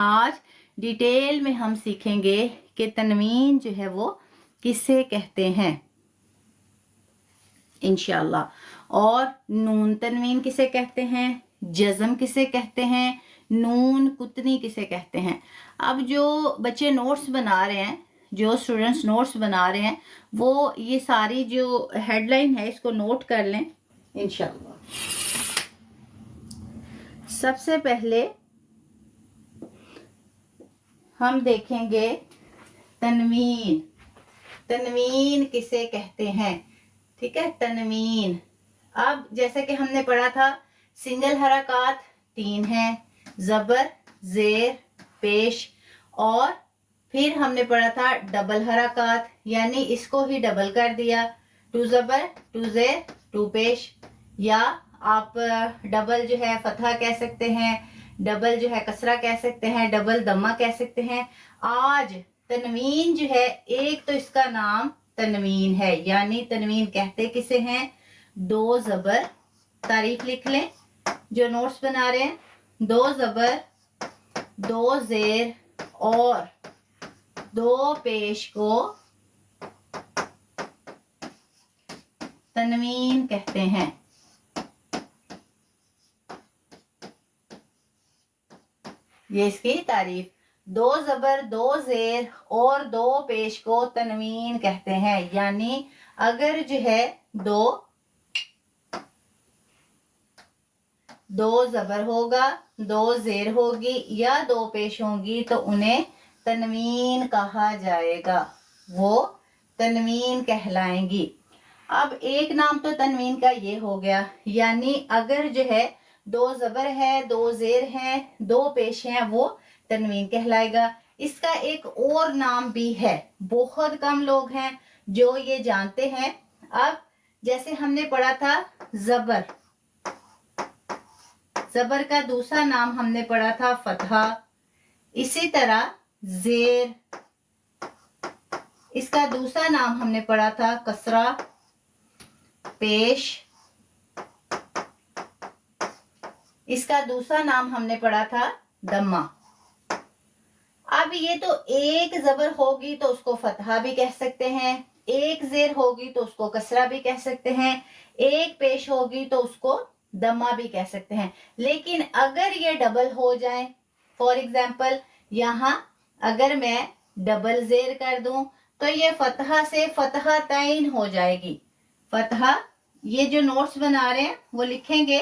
आज डिटेल में हम सीखेंगे कि तनवीन जो है वो किसे कहते हैं इंशाल्लाह। और नून तनवीन किसे कहते हैं, जज़म किसे कहते हैं, नून कुतनी किसे कहते हैं। अब जो बच्चे नोट्स बना रहे हैं, जो स्टूडेंट्स नोट्स बना रहे हैं, वो ये सारी जो हेडलाइन है इसको नोट कर लें इंशाल्लाह। सबसे पहले हम देखेंगे तनवीन। तनवीन किसे कहते हैं, ठीक है, तनवीन। अब जैसे कि हमने पढ़ा था सिंगल हरकत 3 हैं, जबर, जेर, पेश, और फिर हमने पढ़ा था डबल हरकत, यानी इसको ही डबल कर दिया, 2 जबर 2 जेर 2 पेश, या आप डबल जो है फतहा कह सकते हैं, डबल जो है कसरा कह सकते हैं, डबल दम्मा कह सकते हैं। आज तनवीन जो है, एक तो इसका नाम तनवीन है, यानी तनवीन कहते किसे हैं, 2 जबर, तारीफ लिख लें जो नोट्स बना रहे हैं, 2 जबर 2 जेर और 2 पेश को तनवीन कहते हैं। ये इसकी तारीफ, 2 जबर 2 जेर और 2 पेश को तनवीन कहते हैं। यानी अगर जो है दो जबर होगा, 2 जेर होगी या 2 पेश होंगी तो उन्हें तनवीन कहा जाएगा, वो तनवीन कहलाएंगी। अब एक नाम तो तनवीन का ये हो गया, यानी अगर जो है 2 जबर है, 2 जेर है, 2 पेश हैं, वो तनवीन कहलाएगा। इसका एक और नाम भी है, बहुत कम लोग हैं जो ये जानते हैं। अब जैसे हमने पढ़ा था जबर, जबर का दूसरा नाम हमने पढ़ा था फतहा, इसी तरह जेर, इसका दूसरा नाम हमने पढ़ा था कसरा, पेश, इसका दूसरा नाम हमने पढ़ा था दम्मा। अब ये तो एक जबर होगी तो उसको फतहा भी कह सकते हैं, एक जेर होगी तो उसको कसरा भी कह सकते हैं, एक पेश होगी तो उसको दम्मा भी कह सकते हैं। लेकिन अगर ये डबल हो जाए, फॉर एग्जाम्पल यहाँ अगर मैं डबल जेर कर दूं तो ये फतहा से फतहा तैन हो जाएगी। फतहा, ये जो नोट्स बना रहे हैं वो लिखेंगे,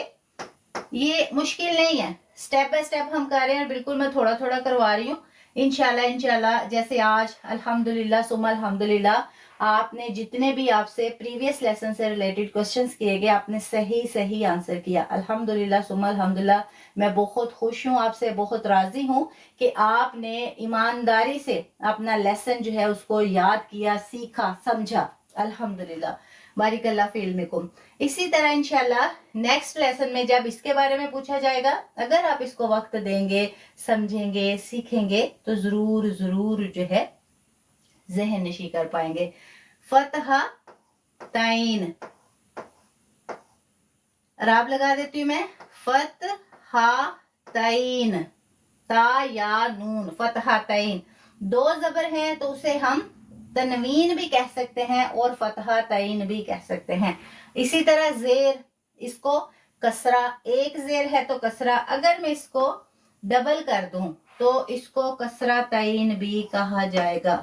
ये मुश्किल नहीं है, स्टेप बाय स्टेप हम कर रहे हैं, बिल्कुल मैं थोड़ा थोड़ा करवा रही हूँ। इंशाल्लाह जैसे आज अल्हम्दुलिल्लाह सुम्मा अल्हम्दुलिल्लाह आपने जितने भी आपसे प्रीवियस लेसन से रिलेटेड क्वेश्चंस किए गए, आपने सही आंसर किया, अल्हम्दुलिल्लाह सुम्मा अल्हम्दुलिल्लाह। मैं बहुत खुश हूँ, आपसे बहुत राजी हूँ कि आपने ईमानदारी से अपना लेसन जो है उसको याद किया, सीखा, समझा, अल्हम्दुलिल्लाह, बारिकल्लाह फी इल्मिकुम। इसी तरह इंशाल्लाह नेक्स्ट लेसन में जब इसके बारे में पूछा जाएगा, अगर आप इसको वक्त देंगे, समझेंगे, सीखेंगे तो जरूर जो है जहन नशी कर पाएंगे। फतहा तैन, राब लगा देती हूँ मैं, फतहा तैन, ता या नून, फतहा तैन। 2 जबर है तो उसे हम तनवीन भी कह सकते हैं और फतहा तैन भी कह सकते हैं। इसी तरह जेर, इसको कसरा, एक जेर है तो कसरा, अगर मैं इसको डबल कर दूं तो इसको कसरा तैन भी कहा जाएगा,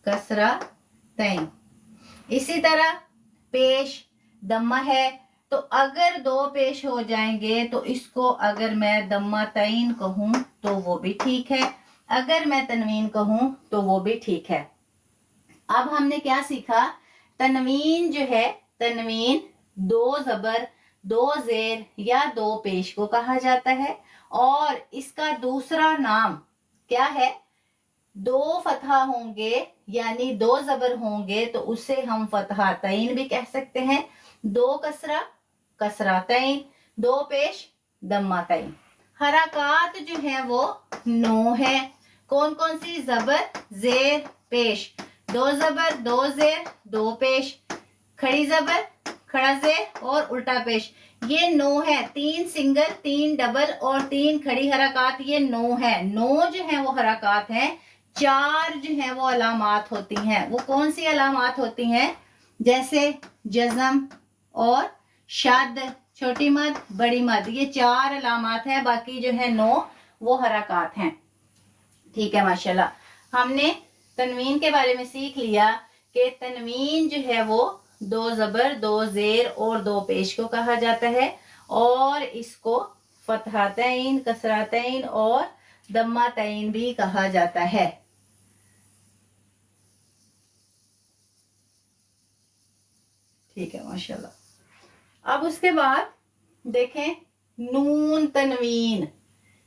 कसरा तैन। इसी तरह पेश, दम्मा है तो अगर 2 पेश हो जाएंगे तो इसको अगर मैं दम्मा तैन कहूं तो वो भी ठीक है, अगर मैं तनवीन कहूं तो वो भी ठीक है। अब हमने क्या सीखा, तनवीन जो है, तनवीन 2 जबर 2 जेर या 2 पेश को कहा जाता है, और इसका दूसरा नाम क्या है, 2 फतहा होंगे यानी 2 जबर होंगे तो उसे हम फतहा तैन भी कह सकते हैं, 2 कसरा, कसरा तैन, 2 पेश, दम्मा तैन। हरकत जो है वो 9 है, कौन कौन सी, जबर, जेर, पेश, 2 जबर 2 जेर 2 पेश, खड़ी जबर खड़ा जेर और उल्टा पेश, ये 9 है। 3 सिंगल, 3 डबल और 3 खड़ी हरकत, ये 9 है। 9 जो है वो हरकत हैं। 4 जो है वो अलामात होती हैं। वो कौन सी अलामात होती हैं? जैसे जज़म और शद, छोटी मद, बड़ी मद, ये 4 अलामात हैं। बाकी जो है 9 वो हरकत हैं। ठीक है, माशाल्लाह। हमने तनवीन के बारे में सीख लिया कि तनवीन जो है वो 2 ज़बर, 2 ज़ेर और 2 पेश को कहा जाता है, और इसको फतहातैन, कसरातैन और दम्मातैन भी कहा जाता है। ठीक है, माशाल्लाह। अब उसके बाद देखें नून तनवीन।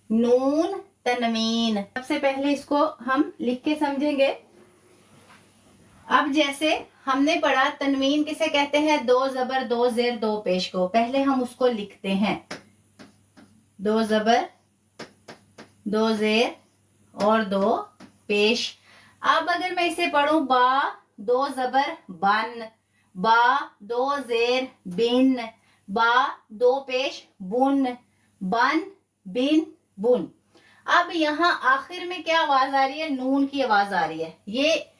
नून तनवीन, सबसे पहले इसको हम लिख के समझेंगे। अब जैसे हमने पढ़ा तनवीन किसे कहते हैं? 2 ज़बर, 2 ज़ेर, 2 पेश को। पहले हम उसको लिखते हैं, 2 ज़बर, 2 ज़ेर और 2 पेश। अब अगर मैं इसे पढ़ूं, बा 2 ज़बर बन, बा 2 ज़ेर बिन, बा 2 पेश बुन, बन बिन बुन। अब यहाँ आखिर में क्या आवाज आ रही है? नून की आवाज आ रही है। ये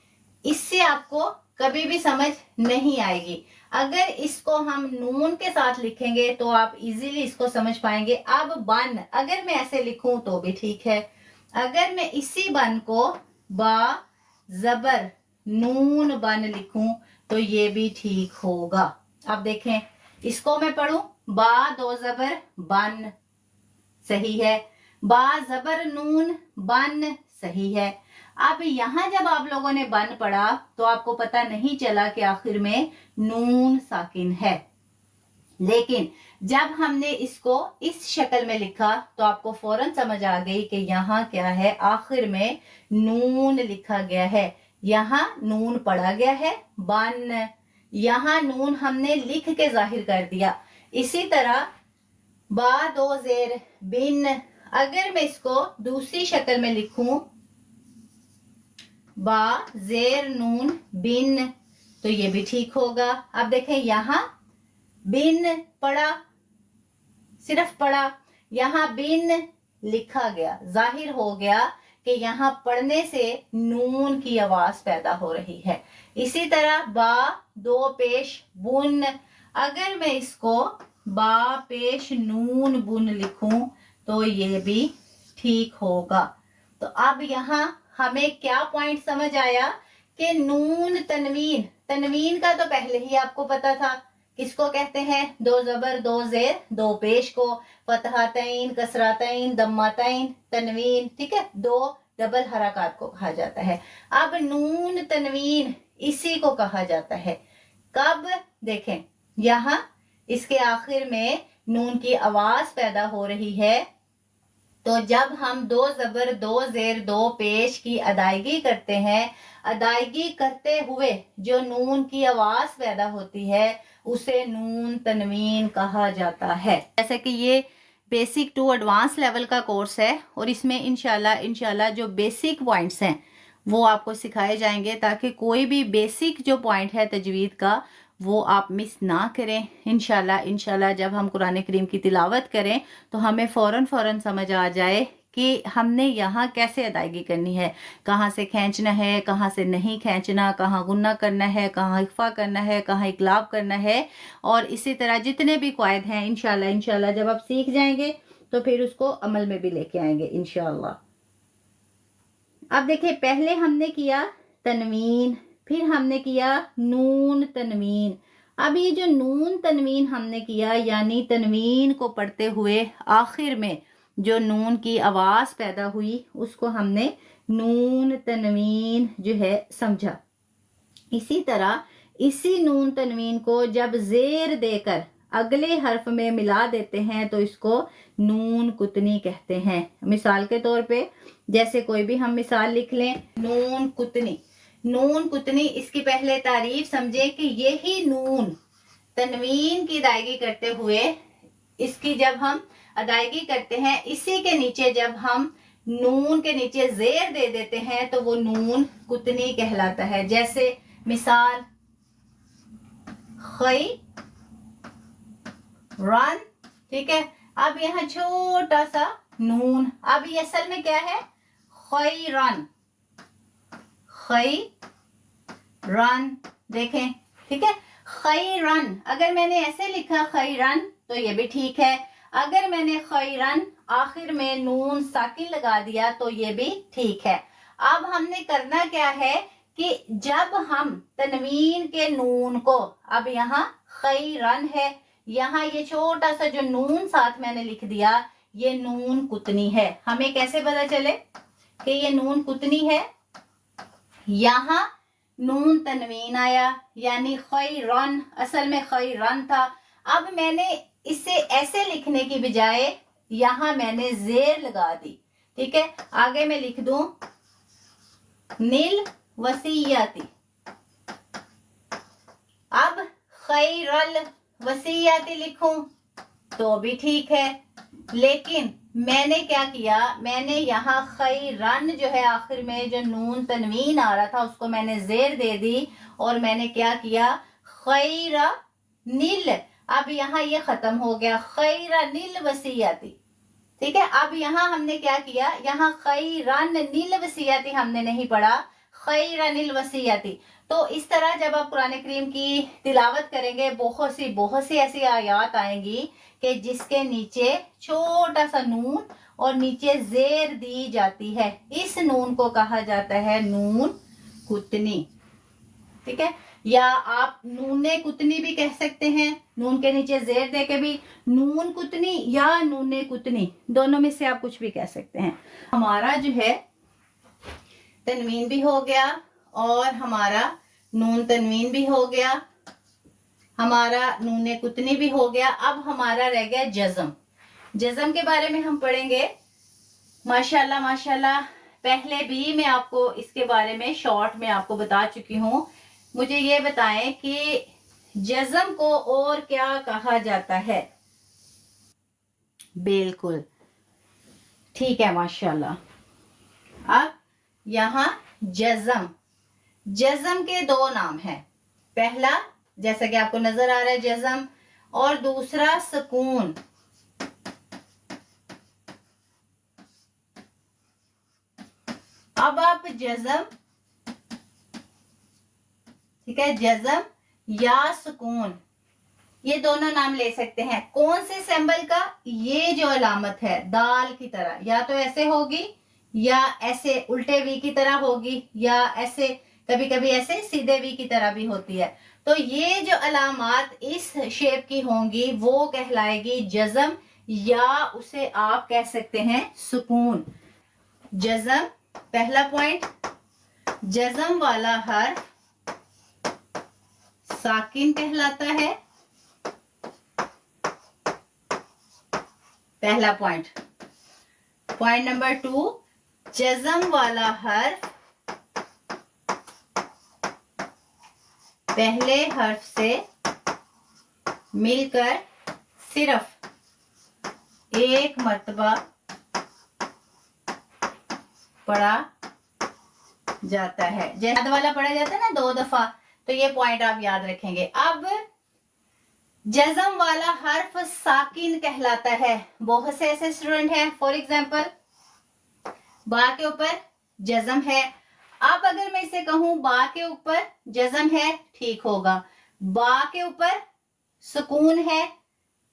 इससे आपको कभी भी समझ नहीं आएगी। अगर इसको हम नून के साथ लिखेंगे तो आप इजीली इसको समझ पाएंगे। अब बन, अगर मैं ऐसे लिखूं तो भी ठीक है। अगर मैं इसी बन को बा ज़बर नून बन लिखूं तो ये भी ठीक होगा। अब देखें, इसको मैं पढ़ूं, बा 2 ज़बर बन, सही है। बा ज़बर नून बन, सही है। अब यहां जब आप लोगों ने बन पढ़ा तो आपको पता नहीं चला कि आखिर में नून साकिन है, लेकिन जब हमने इसको इस शक्ल में लिखा तो आपको फौरन समझ आ गई कि यहाँ क्या है, आखिर में नून लिखा गया है। यहाँ नून पढ़ा गया है बन, यहाँ नून हमने लिख के जाहिर कर दिया। इसी तरह बा 2 ज़ेर बिन, अगर मैं इसको दूसरी शक्ल में लिखूं, बा ज़ेर नून बिन, तो ये भी ठीक होगा। अब देखें, यहाँ बिन पढ़ा, सिर्फ पढ़ा, यहाँ बिन लिखा गया, जाहिर हो गया कि यहाँ पढ़ने से नून की आवाज पैदा हो रही है। इसी तरह बा 2 पेश बुन, अगर मैं इसको बा पेश नून बुन लिखूं तो ये भी ठीक होगा। तो अब यहाँ हमें क्या पॉइंट समझ आया कि नून तनवीन, तनवीन का तो पहले ही आपको पता था, किसको कहते हैं? 2 ज़बर, 2 ज़ेर, 2 पेश को, फतहातैन, कसरातैन, दम्मातैन, तनवीन। ठीक है, 2 डबल हरकत को कहा जाता है। अब नून तनवीन इसी को कहा जाता है। कब? देखें, यहाँ इसके आखिर में नून की आवाज पैदा हो रही है, तो जब हम 2 ज़बर, 2 ज़ेर, 2 पेश की अदायगी करते हैं, अदायगी करते हुए जो नून की आवाज पैदा होती है उसे नून तनवीन कहा जाता है। जैसे कि ये बेसिक टू एडवांस लेवल का कोर्स है और इसमें इंशाल्लाह जो बेसिक पॉइंट्स हैं वो आपको सिखाए जाएंगे, ताकि कोई भी बेसिक जो पॉइंट है तजवीद का वो आप मिस ना करें। इंशाल्लाह जब हम कुरान करीम की तिलावत करें तो हमें फौरन समझ आ जाए कि हमने यहाँ कैसे अदायगी करनी है, कहाँ से खींचना है, कहाँ से नहीं खींचना, कहाँ गुन्ना करना है, कहाँ इख्फा करना है, कहाँ इकलाब करना है, और इसी तरह जितने भी क़वायद हैं इंशाल्लाह जब आप सीख जाएंगे तो फिर उसको अमल में भी लेके आएंगे इंशाल्लाह। अब देखिए, पहले हमने किया तनवीन, फिर हमने किया नून तनवीन। अब ये जो नून तनवीन हमने किया, यानी तनवीन को पढ़ते हुए आखिर में जो नून की आवाज पैदा हुई उसको हमने नून तनवीन जो है समझा। इसी तरह इसी नून तनवीन को जब जेर देकर अगले हर्फ में मिला देते हैं तो इसको नून कुतनी कहते हैं। मिसाल के तौर पे जैसे कोई भी हम मिसाल लिख लें, नून कुतनी। नून कुतनी, इसकी पहले तारीफ समझे कि यही नून तनवीन की अदायगी करते हुए, इसकी जब हम अदायगी करते हैं, इसी के नीचे जब हम नून के नीचे जेर दे देते हैं तो वो नून कुतनी कहलाता है। जैसे मिसाल, खई रन, ठीक है। अब यहाँ छोटा सा नून, अब ये असल में क्या है, खैरन, खैरन, देखें, ठीक है। खैरन, अगर मैंने ऐसे लिखा खैरन तो ये भी ठीक है, अगर मैंने खैरन आखिर में नून साकिन लगा दिया तो ये भी ठीक है। अब हमने करना क्या है कि जब हम तनवीन के नून को, अब यहाँ खैरन है, यहाँ ये छोटा सा जो नून साथ मैंने लिख दिया, ये नून कुतनी है। हमें कैसे पता चले कि ये नून कुतनी है, यहाँ नून तनवीन आया यानी खैरन, असल में खैरन था। अब मैंने इसे ऐसे लिखने की बजाय यहाँ मैंने जेर लगा दी, ठीक है। आगे मैं लिख दूं नील वसीयती, अब खैरल वसीयती लिखूं तो भी ठीक है, लेकिन मैंने क्या किया, मैंने यहाँ खैरन जो है आखिर में जो नून तनवीन आ रहा था उसको मैंने जेर दे दी और मैंने क्या किया, खैरा नील, अब यहाँ ये खत्म हो गया, खैरा नील वसीयती, ठीक है। अब यहाँ हमने क्या किया, यहाँ खैरन नील वसीयती हमने नहीं पढ़ा, खैरा नील वसीयती। तो इस तरह जब आप कुरान करीम की तिलावत करेंगे बहुत सी ऐसी आयत आएंगी कि जिसके नीचे छोटा सा नून और नीचे जेर दी जाती है, इस नून को कहा जाता है नून कुतनी, ठीक है। या आप नूने कुतनी भी कह सकते हैं, नून के नीचे जेर दे के भी नून कुतनी या नूने कुतनी, दोनों में से आप कुछ भी कह सकते हैं। हमारा जो है तनवीन भी हो गया और हमारा नून तनवीन भी हो गया, हमारा नूने कुतनी भी हो गया। अब हमारा रह गया जज़म। जज़म के बारे में हम पढ़ेंगे माशाल्लाह माशाल्लाह। पहले भी मैं आपको इसके बारे में शॉर्ट में आपको बता चुकी हूँ। मुझे ये बताएं कि जज़म को और क्या कहा जाता है। बिल्कुल ठीक है माशाल्लाह। अब यहाँ जज़म, जज़म के दो नाम हैं, पहला जैसा कि आपको नजर आ रहा है जज़म, और दूसरा सुकून। अब आप जज़म, ठीक है, जज़म या सुकून ये दोनों नाम ले सकते हैं। कौन से सिंबल का, ये जो अलामत है दाल की तरह, या तो ऐसे होगी या ऐसे उल्टे वी की तरह होगी, या ऐसे कभी कभी ऐसे सीधे वी की तरह भी होती है। तो ये जो अलामात इस शेप की होंगी वो कहलाएगी जज़म, या उसे आप कह सकते हैं सुकून। जज़म, पहला पॉइंट, जज़म वाला हर्फ साकिन कहलाता है, पहला पॉइंट। पॉइंट नंबर 2, जज़म वाला हर्फ पहले हर्फ से मिलकर सिर्फ एक मर्तबा पढ़ा जाता है। जैसे वाला पढ़ा जाता है ना 2 दफा, तो ये पॉइंट आप याद रखेंगे। अब जज़म वाला हर्फ साकिन कहलाता है। बहुत से ऐसे स्टूडेंट हैं, फॉर एग्जाम्पल बा के ऊपर जज़म है। अब अगर मैं इसे कहूं बा के ऊपर जज़म है, ठीक होगा। बा के ऊपर सुकून है,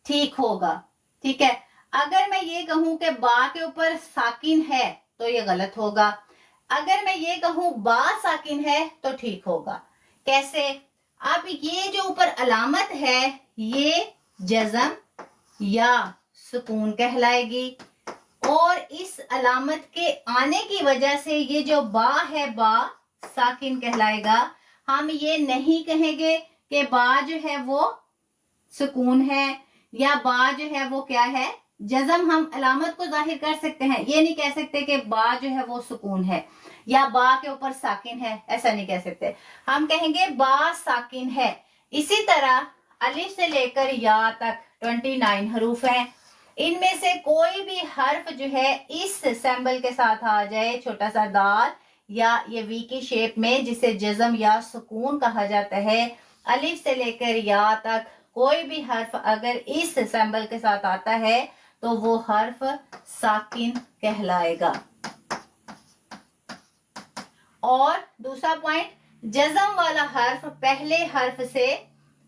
ठीक होगा, ठीक है। अगर मैं ये कहूं कि बा के ऊपर साकिन है तो ये गलत होगा। अगर मैं ये कहूं बा साकिन है तो ठीक होगा। कैसे? अब ये जो ऊपर अलामत है ये जज़म या सुकून कहलाएगी, और इस अलामत के आने की वजह से ये जो बा है बा साकिन कहलाएगा। हम ये नहीं कहेंगे कि बा जो है वो सुकून है या बा जो है वो क्या है जज़म। हम अलामत को जाहिर कर सकते हैं, ये नहीं कह सकते कि बा जो है वो सुकून है या बा के ऊपर साकिन है, ऐसा नहीं कह सकते। हम कहेंगे बा साकिन है। इसी तरह अलिफ से लेकर या तक 29 हरूफ हैं। इनमें से कोई भी हर्फ जो है इस सिंबल के साथ आ जाए, छोटा सा दाल या ये वी की शेप में, जिसे जज़म या सुकून कहा जाता है, अलिफ से लेकर या तक कोई भी हर्फ अगर इस सिंबल के साथ आता है तो वो हर्फ साकिन कहलाएगा। और दूसरा पॉइंट, जज़म वाला हर्फ पहले हर्फ से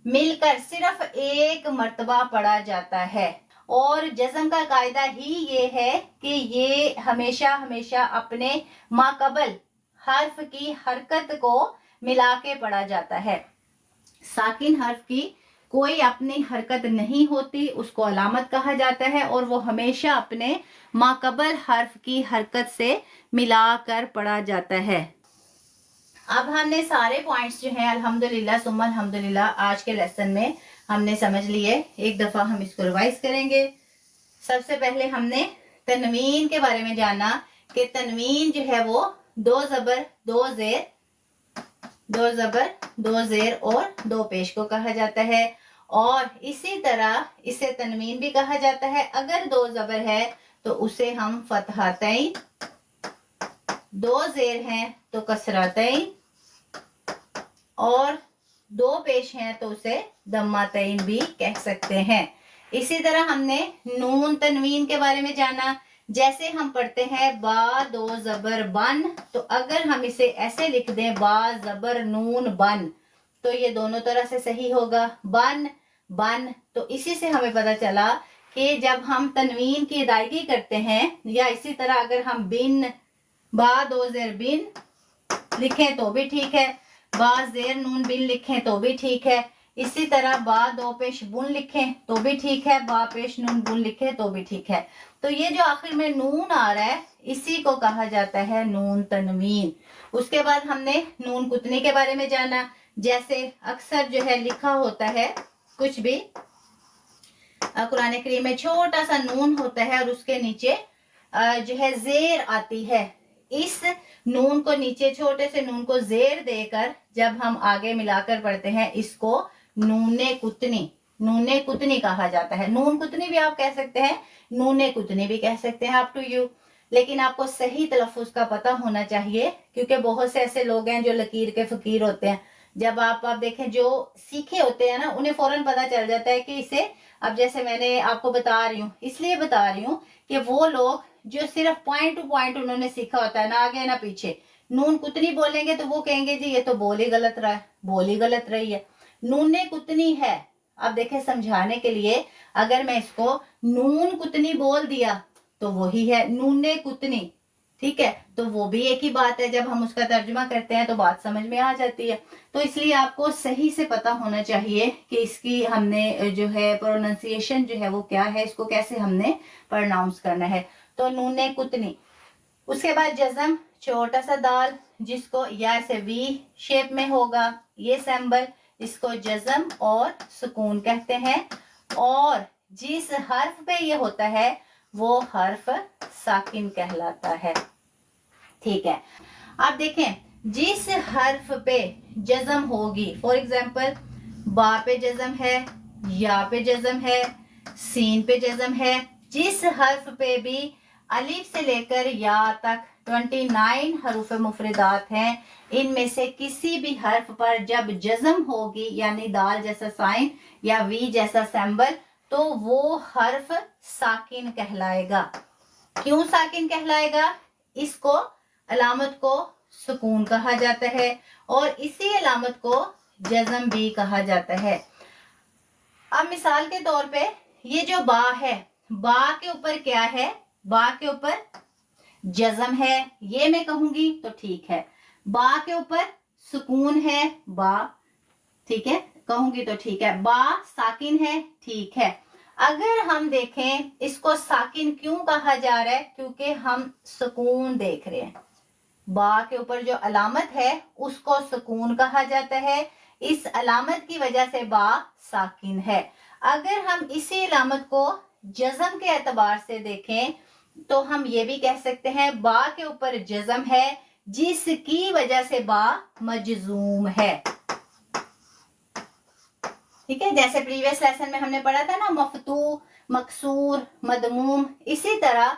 मिलकर सिर्फ एक मर्तबा पढ़ा जाता है। और जज़म का कायदा ही ये है कि ये हमेशा हमेशा अपने माकबल हर्फ की हरकत को मिला के पढ़ा जाता है। साकिन हर्फ की कोई अपनी हरकत नहीं होती, उसको अलामत कहा जाता है और वो हमेशा अपने माकबल हर्फ की हरकत से मिलाकर पढ़ा जाता है। अब हमने सारे पॉइंट्स जो हैं अल्हम्दुलिल्लाह सुम्मा अल्हम्दुलिल्लाह आज के लेसन में हमने समझ लिए। एक दफा हम इसको रिवाइज करेंगे। सबसे पहले हमने तनवीन के बारे में जाना कि तनवीन जो है वो दो जबर दो जेर और दो पेश को कहा जाता है। और इसी तरह इसे तनवीन भी कहा जाता है। अगर दो जबर है तो उसे हम फतहातैन, दो जेर हैं तो कसरातैन और दो पेश हैं तो उसे दम्मातैन भी कह सकते हैं। इसी तरह हमने नून तनवीन के बारे में जाना। जैसे हम पढ़ते हैं बा दो जबर बन, तो अगर हम इसे ऐसे लिख दें बा जबर नून बन तो ये दोनों तरह से सही होगा, बन बन। तो इसी से हमें पता चला कि जब हम तनवीन की अदायगी करते हैं, या इसी तरह अगर हम बिन बा दो जेर बिन लिखें तो भी ठीक है, बा जेर नून बिन लिखें तो भी ठीक है। इसी तरह बा दो पेश बुन लिखें तो भी ठीक है, बा पेश नून बुन लिखें तो भी ठीक है। तो ये जो आखिर में नून आ रहा है इसी को कहा जाता है नून तनवीन। उसके बाद हमने नून कुतनी के बारे में जाना। जैसे अक्सर जो है लिखा होता है कुछ भी कुरान करीम में छोटा सा नून होता है और उसके नीचे जो है जेर आती है। इस नून को नीचे छोटे से नून को जेर देकर जब हम आगे मिलाकर पढ़ते हैं इसको नूने कुतनी कहा जाता है। नून कुतनी भी आप कह सकते हैं, नूने कुतनी भी कह सकते हैं, अप टू यू। लेकिन आपको सही तलफ्फुज का पता होना चाहिए, क्योंकि बहुत से ऐसे लोग हैं जो लकीर के फकीर होते हैं। जब आप देखें जो सीखे होते हैं ना, उन्हें फौरन पता चल जाता है कि इसे, अब जैसे मैंने आपको बता रही हूँ इसलिए बता रही हूँ कि वो लोग जो सिर्फ पॉइंट टू पॉइंट उन्होंने सीखा होता है, ना आगे ना पीछे, नून कुतनी बोलेंगे तो वो कहेंगे जी ये तो बोल ही गलत रहा है, बोल ही गलत रही है, नूने कुतनी है। अब देखें समझाने के लिए अगर मैं इसको नून कुतनी बोल दिया तो वही है नूने कुतनी, ठीक है, तो वो भी एक ही बात है। जब हम उसका तर्जुमा करते हैं तो बात समझ में आ जाती है। तो इसलिए आपको सही से पता होना चाहिए कि इसकी हमने जो है प्रोनाउंसिएशन जो है वो क्या है, इसको कैसे हमने प्रोनाउंस करना है। तो नूने कुतनी। उसके बाद जज़म, छोटा सा दाल जिसको या से वी शेप में होगा, ये सिंबल, इसको जज़म और सुकून कहते हैं। और जिस हर्फ पे ये होता है वो हर्फ साकिन कहलाता है, ठीक है। अब देखें जिस हर्फ पे जज़म होगी, फॉर एग्जाम्पल बा पे जज़म है, या पे जज़म है, सीन पे जज़म है, जिस हर्फ पे भी अलिफ से लेकर या तक 29 हरूफ मुफरदात हैं, इनमें से किसी भी हर्फ पर जब जज़म होगी, यानी दाल जैसा साइन या वी जैसा सिंबल, तो वो हर्फ साकिन कहलाएगा। क्यों साकिन कहलाएगा? इसको अलामत को सुकून कहा जाता है और इसी अलामत को जज़म भी कहा जाता है। अब मिसाल के तौर पे ये जो बा है, बा के ऊपर क्या है? बा के ऊपर जज़म है, ये मैं कहूंगी तो ठीक है। बा के ऊपर सुकून है, बा, ठीक है, कहूंगी तो ठीक है। बा साकिन है, ठीक है। अगर हम देखें इसको साकिन क्यों कहा जा रहा है? क्योंकि हम सुकून देख रहे हैं। बा के ऊपर जो अलामत है उसको सुकून कहा जाता है, इस अलामत की वजह से बा साकिन है। अगर हम इसी अलामत को जज़म के एतबार से देखें तो हम ये भी कह सकते हैं बा के ऊपर जज़म है जिसकी वजह से बा मजजूम है, ठीक है। जैसे प्रीवियस लेसन में हमने पढ़ा था ना, मफतू, मकसूर, मदमूम, इसी तरह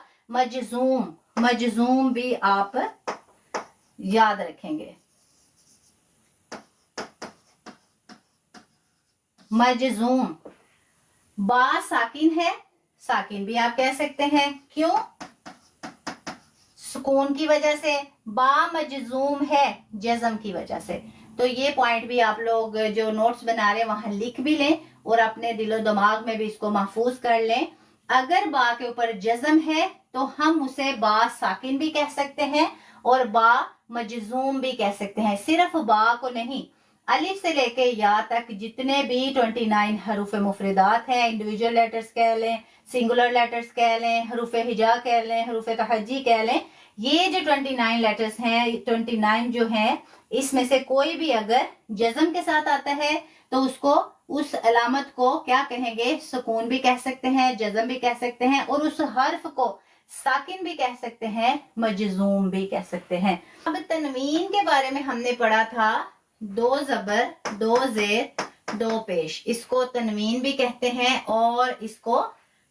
मजजूम भी आप याद रखेंगे। मजजूम। बा साकिन है, साकिन भी आप कह सकते हैं, क्यों? सुकून की वजह से। बा मजजूम है जज्म की वजह से। तो ये पॉइंट भी आप लोग जो नोट्स बना रहे हैं वहां लिख भी लें और अपने दिलो दिमाग में भी इसको महफूज कर लें। अगर बा के ऊपर जज्म है तो हम उसे बा साकिन भी कह सकते हैं और बा मजजूम भी कह सकते हैं। सिर्फ बा को नहीं, अलिफ से लेके या तक जितने भी 29 हरूफ मुफरदात हैं, इंडिविजुअल लेटर्स कह लें, सिंगुलर लेटर्स कह लें, हरूफ हिजा कह लें, हरूफ तहज्जी कह लें, ये जो 29 लेटर्स हैं, 29 जो हैं, इसमें से कोई भी अगर जज्म के साथ आता है तो उसको, उस अलामत को क्या कहेंगे? सुकून भी कह सकते हैं, जज्म भी कह सकते हैं, और उस हर्फ को साकिन भी कह सकते हैं, मजजूम भी कह सकते हैं। अब तनवीन के बारे में हमने पढ़ा था, 2 जबर 2 जेर 2 पेश, इसको तनवीन भी कहते हैं और इसको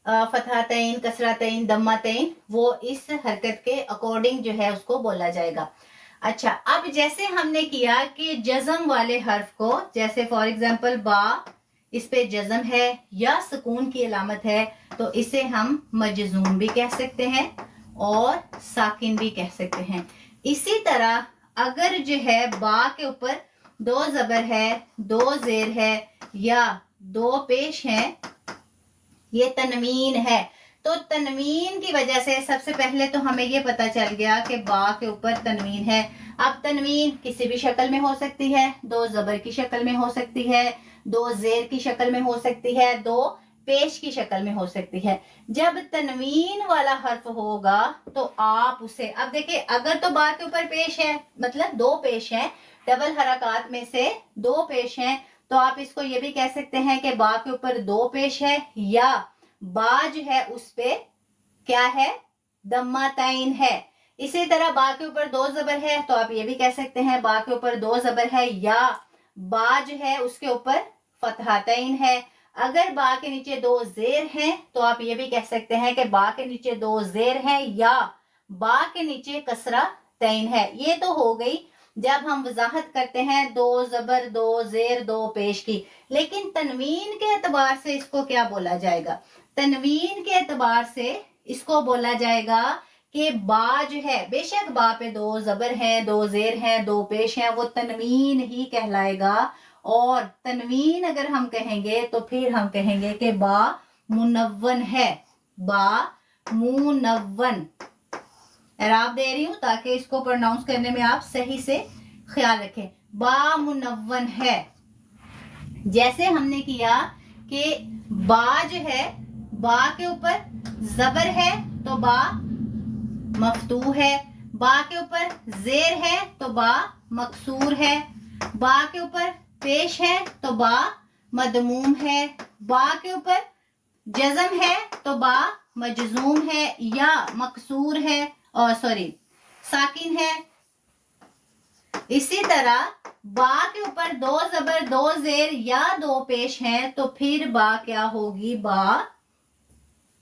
फतहतैन, कसरतैन, दम्मतैन, वो इस हरकत के अकॉर्डिंग जो है उसको बोला जाएगा। अच्छा, अब जैसे हमने किया कि जज्म वाले हर्फ को, जैसे फॉर एग्जांपल बा, इस पे जज्म है या सुकून की अलामत है, तो इसे हम मजजूम भी कह सकते हैं और साकिन भी कह सकते हैं। इसी तरह अगर जो है बा के ऊपर 2 जबर है, 2 जेर है या 2 पेश हैं, ये तनवीन है, तो तनवीन की वजह से सबसे पहले तो हमें ये पता चल गया कि बा के ऊपर तनवीन है। अब तनवीन किसी भी शक्ल में हो सकती है, 2 जबर की शक्ल में हो सकती है, 2 जेर की शक्ल में हो सकती है, 2 पेश की शक्ल में हो सकती है। जब तनवीन वाला हर्फ होगा तो आप उसे, अब देखिए अगर तो बा के ऊपर पेश है, मतलब 2 पेश हैं, डबल हरकत में से 2 पेश हैं, तो आप इसको ये भी कह सकते हैं कि बा के ऊपर 2 पेश है या बा जो है उस पे क्या है? दम्मातैन है। इसी तरह बा के ऊपर 2 जबर है तो आप ये भी कह सकते हैं बा के ऊपर 2 जबर है या बा जो है उसके ऊपर फतहतैन है। अगर बा के नीचे 2 जेर हैं तो आप ये भी कह सकते हैं कि बा के नीचे 2 जेर हैं या बा के नीचे कसरा तैन है। ये तो हो गई जब हम वजाहत करते हैं 2 जबर 2 जेर 2 पेश की। लेकिन तनवीन के एतबार से इसको क्या बोला जाएगा? तनवीन के एतबार से इसको बोला जाएगा कि बा जो है, बेशक बा पे 2 जबर हैं, 2 जेर हैं, 2 पेश हैं, वो तनवीन ही कहलाएगा। और तनवीन अगर हम कहेंगे तो फिर हम कहेंगे कि बा मुनव्वन है, बा मुनव्वन। एराब दे रही हूं ताकि इसको प्रोनाउंस करने में आप सही से ख्याल रखें। बा मुनव्वन है। जैसे हमने किया कि बा जो है, बा के ऊपर जबर है तो बा मफ्तू है, बा के ऊपर जेर है तो बा मकसूर है, बा के ऊपर पेश है तो बा मदमूम है, बा के ऊपर जज्म है तो बा मजजूम है या मकसूर है, और सॉरी साकिन है। इसी तरह बा के ऊपर 2 जबर 2 जेर या 2 पेश हैं तो फिर बा क्या होगी? बा,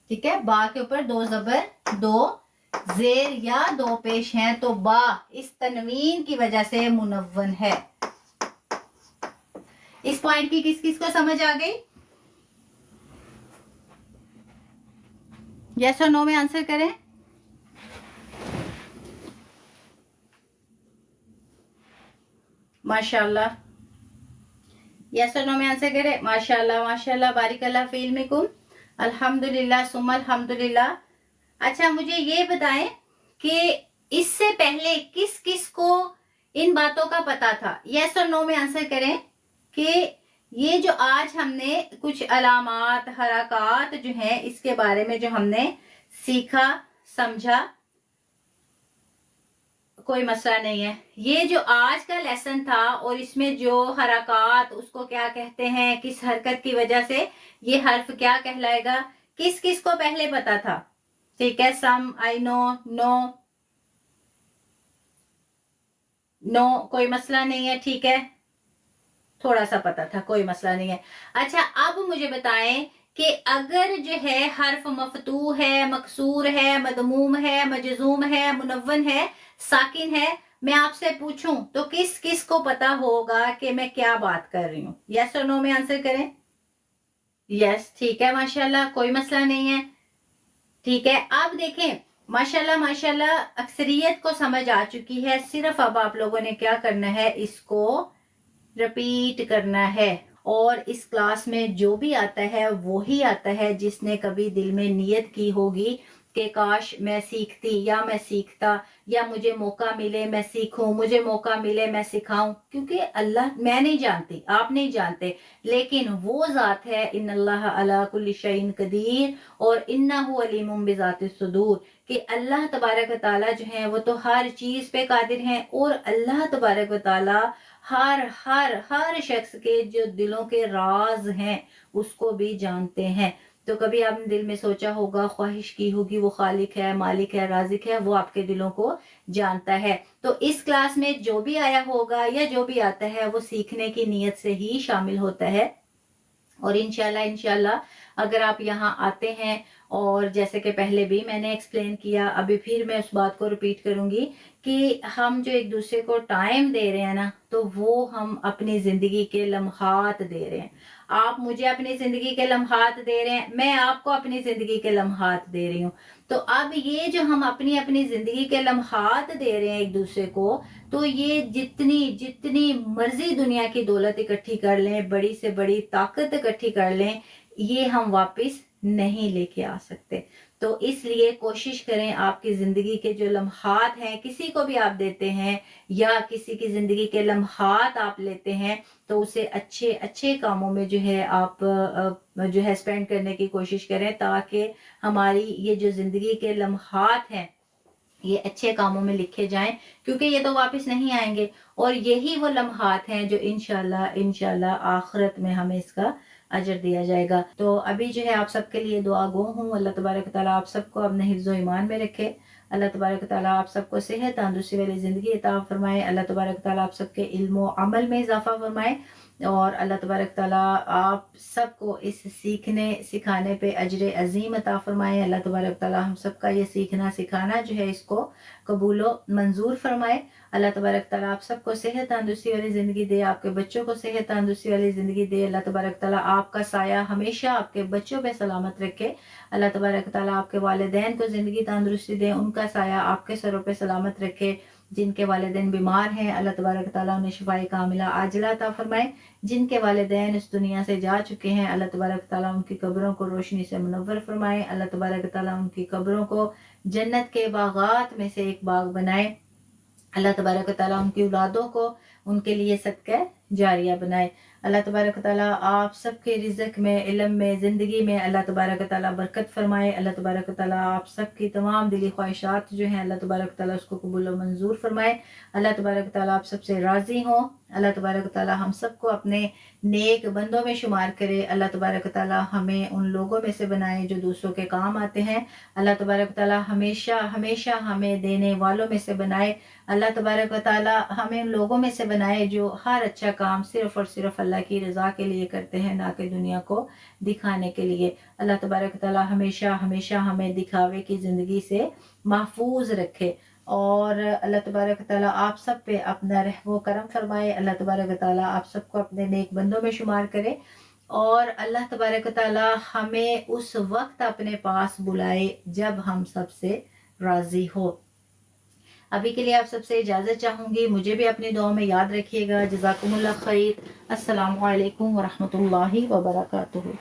ठीक है, बा के ऊपर 2 जबर 2 जेर या 2 पेश हैं तो बा इस तनवीन की वजह से मुनव्वन है। इस पॉइंट की किस किस को समझ आ गई? यस और नो में आंसर करें। माशाल्लाह, यस और नो में आंसर करें। माशाल्लाह माशाल्लाह, बारिकल्लाह फी इल्मिकुम, अल्हम्दुलिल्लाह सुम्मा अल्हम्दुलिल्लाह। अच्छा, मुझे ये बताएं कि इससे पहले किस किस को इन बातों का पता था? यस और नो में आंसर करें कि ये जो आज हमने कुछ अलामात, हरकात जो है इसके बारे में जो हमने सीखा, समझा, कोई मसला नहीं है। ये जो आज का लेसन था और इसमें जो हरकात, उसको क्या कहते हैं, किस हरकत की वजह से ये हर्फ क्या कहलाएगा, किस किस को पहले पता था? ठीक है, सम, आई नो, नो, नो, कोई मसला नहीं है, ठीक है, थोड़ा सा पता था, कोई मसला नहीं है। अच्छा, अब मुझे बताएं कि अगर जो है हर्फ मफतू है, मकसूर है, मदमूम है, मजजूम है, मुनव्वन है, साकिन है, मैं आपसे पूछूं तो किस किस को पता होगा कि मैं क्या बात कर रही हूँ? यस और नो में आंसर करें। यस, ठीक है माशाल्लाह, कोई मसला नहीं है। ठीक है, अब देखें माशाल्लाह माशाल्लाह अक्सरियत को समझ आ चुकी है। सिर्फ अब आप लोगों ने क्या करना है, इसको रिपीट करना है। और इस क्लास में जो भी आता है वो ही आता है जिसने कभी दिल में नियत की होगी कि काश मैं सीखती या मैं सीखता, या मुझे मौका मिले मैं सीखूं, मुझे मौका मिले मैं सिखाऊं। क्योंकि अल्लाह, मैं नहीं जानती, आप नहीं जानते, लेकिन वो ज़ात है इन्नल्लाह अला कुल्ली शैइन कदीर और इन्नहु अलीमुम बिज़ातिस सुदूर, कि अल्लाह तबारक व तआला जो है वो तो हर चीज पे कादिर हैं। और अल्लाह तबारक व तआला हर हर हर शख्स के जो दिलों के राज हैं उसको भी जानते हैं। तो कभी आपने दिल में सोचा होगा, ख्वाहिश की होगी, वो खालिक है, मालिक है, राजिक है, वो आपके दिलों को जानता है। तो इस क्लास में जो भी आया होगा या जो भी आता है वो सीखने की नीयत से ही शामिल होता है। और इंशाल्लाह इंशाल्लाह अगर आप यहाँ आते हैं, और जैसे कि पहले भी मैंने एक्सप्लेन किया, अभी फिर मैं उस बात को रिपीट करूंगी कि हम जो एक दूसरे को टाइम दे रहे हैं ना, तो वो हम अपनी जिंदगी के लम्हात दे रहे हैं। आप मुझे अपनी जिंदगी के लम्हात दे रहे हैं, मैं आपको अपनी जिंदगी के लम्हात दे रही हूँ। तो अब ये जो हम अपनी अपनी जिंदगी के लम्हात दे रहे हैं एक दूसरे को, तो ये जितनी जितनी मर्जी दुनिया की दौलत इकट्ठी कर लें, बड़ी से बड़ी ताकत इकट्ठी कर लें, ये हम वापस नहीं लेके आ सकते। तो इसलिए कोशिश करें, आपकी जिंदगी के जो लम्हात हैं, किसी को भी आप देते हैं या किसी की जिंदगी के लम्हात आप लेते हैं, तो उसे अच्छे अच्छे कामों में जो है आप जो है स्पेंड करने की कोशिश करें, ताकि हमारी ये जो जिंदगी के लम्हात हैं ये अच्छे कामों में लिखे जाएं, क्योंकि ये तो वापस नहीं आएंगे। और यही वो लम्हात हैं जो इंशाल्लाह इंशाल्लाह आखिरत में हमें इसका अजर दिया जाएगा। तो अभी जो है आप सबके लिए दुआ गो हूँ। अल्लाह तबारक ताला आप सबको अपने हिफ्ज़ो ईमान में रखे। अल्लाह तबारक ताला आप सबको सेहत तंदुरुस्ती वाली ज़िंदगी अता फरमाए। अल्लाह तबारक ताला आप सबके इल्म और अमल में इजाफा फरमाए। और अल्लाह तबारक ताला आप सबको इस सीखने सिखाने पे अजर अजीम अता फरमाए। अल्लाह तबारक ताला हम सबका ये सीखना सिखाना जो है इसको कबूलो मंजूर फरमाए। अल्लाह तबारक ताला आप सबको सेहत तंदुरुस्ती वाली ज़िंदगी दे, आपके बच्चों को सेहत तंदुरुस्ती वाली ज़िंदगी दे। अल्लाह तबारक ताला आपका साया हमेशा आपके बच्चों पे सलामत रखे। अल्लाह तबारक ताला आपके वालिदैन को ज़िंदगी तंदुरुस्ती दे, उनका साया आपके सरों पे सलामत रखे। जिनके वालिदैन बीमार हैं अल्लाह तबारक ताला उन्हें शिफाए कामिला आजिला अता फरमाए। जिनके वालिदैन इस दुनिया से जा चुके हैं अल्लाह तबारक ताला उनकी कब्रों को रोशनी से मुनव्वर फरमाए। अल्लाह तबारक ताला उनकी कब्रों को जन्नत के बागात में से एक बाग बनाए। अल्लाह तबारक ताला उनकी औलादों को उनके लिए सदका जारिया बनाए। अल्लाह तबारक ताला आप सबके रिज़्क में, इल्म में, ज़िंदगी में अल्लाह तबारक ताला बरकत फरमाए। अल्लाह तबारक ताला आप सबकी तमाम दिली ख्वाहिशात जो हैं अल्लाह तबारक ताला उसको कबूल व मंजूर फरमाए। अल्लाह तबारक ताला आप सबसे राज़ी हो। अल्लाह तबारक ताला हम सबको अपने नेक बंदों में शुमार करे। अल्लाह तबारक ताला हमें उन लोगों में से बनाए जो दूसरों के काम आते हैं। अल्लाह तबारक ताला हमेशा हमेशा हमें देने वालों में से बनाए। अल्लाह तबारक व ताला हमें उन लोगों में से बनाए जो हर अच्छा काम सिर्फ और सिर्फ अल्लाह की रज़ा के लिए करते हैं, ना कि दुनिया को दिखाने के लिए। अल्लाह तबारक व ताला हमेशा हमेशा हमें दिखावे की ज़िंदगी से महफूज रखे। और अल्लाह तबारक व ताला आप सब पे अपना रहम करम फरमाए। अल्लाह तबारक व ताला आप सबको अपने नेक बंदों में शुमार करे। और अल्लाह तबारक व ताला हमें उस वक्त अपने पास बुलाए जब हम सबसे राज़ी हो। अभी के लिए आप सबसे इजाज़त चाहूँगी। मुझे भी अपनी दुआ में याद रखिएगा। जज़ाकुमुल्लाह खैर। अस्सलामु अलैकुम व रहमतुल्लाहि व बरकातुहू।